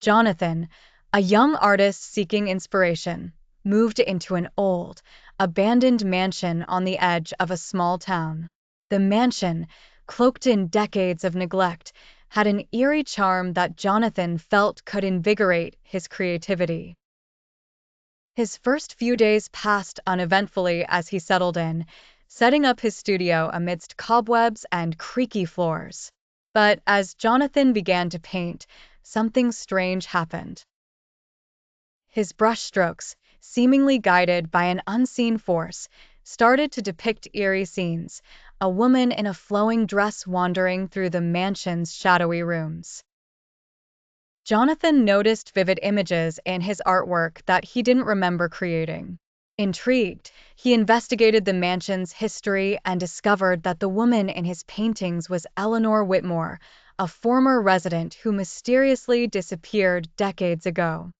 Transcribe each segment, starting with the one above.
Jonathan, a young artist seeking inspiration, moved into an old, abandoned mansion on the edge of a small town. The mansion, cloaked in decades of neglect, had an eerie charm that Jonathan felt could invigorate his creativity. His first few days passed uneventfully as he settled in, setting up his studio amidst cobwebs and creaky floors. But as Jonathan began to paint, something strange happened. His brushstrokes, seemingly guided by an unseen force, started to depict eerie scenes, a woman in a flowing dress wandering through the mansion's shadowy rooms. Jonathan noticed vivid images in his artwork that he didn't remember creating. Intrigued, he investigated the mansion's history and discovered that the woman in his paintings was Eleanor Whitmore, a former resident who mysteriously disappeared decades ago.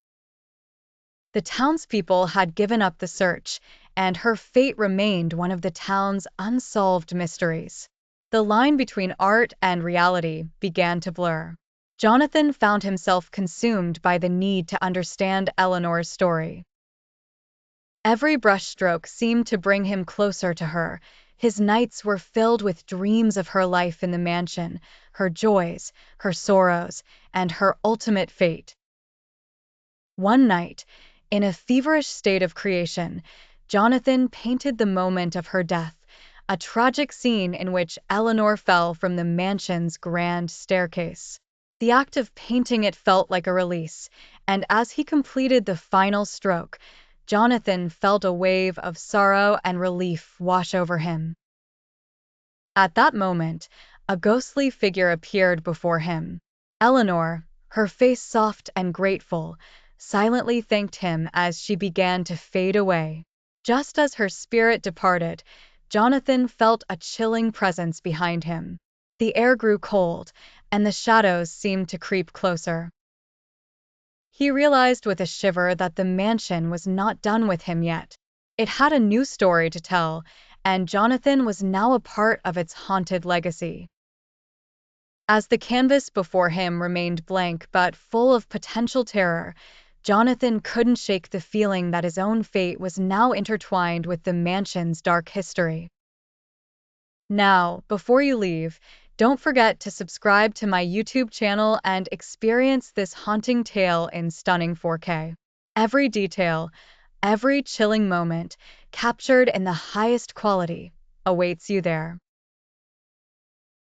The townspeople had given up the search, and her fate remained one of the town's unsolved mysteries. The line between art and reality began to blur. Jonathan found himself consumed by the need to understand Eleanor's story. Every brushstroke seemed to bring him closer to her. His nights were filled with dreams of her life in the mansion, her joys, her sorrows, and her ultimate fate. One night, in a feverish state of creation, Jonathan painted the moment of her death, a tragic scene in which Eleanor fell from the mansion's grand staircase. The act of painting it felt like a release, and as he completed the final stroke, Jonathan felt a wave of sorrow and relief wash over him. At that moment, a ghostly figure appeared before him. Eleanor, her face soft and grateful, silently thanked him as she began to fade away. Just as her spirit departed, Jonathan felt a chilling presence behind him. The air grew cold, and the shadows seemed to creep closer. He realized with a shiver that the mansion was not done with him yet. It had a new story to tell, and Jonathan was now a part of its haunted legacy. As the canvas before him remained blank but full of potential terror, Jonathan couldn't shake the feeling that his own fate was now intertwined with the mansion's dark history. Now, before you leave, don't forget to subscribe to my YouTube channel and experience this haunting tale in stunning 4K. Every detail, every chilling moment, captured in the highest quality, awaits you there.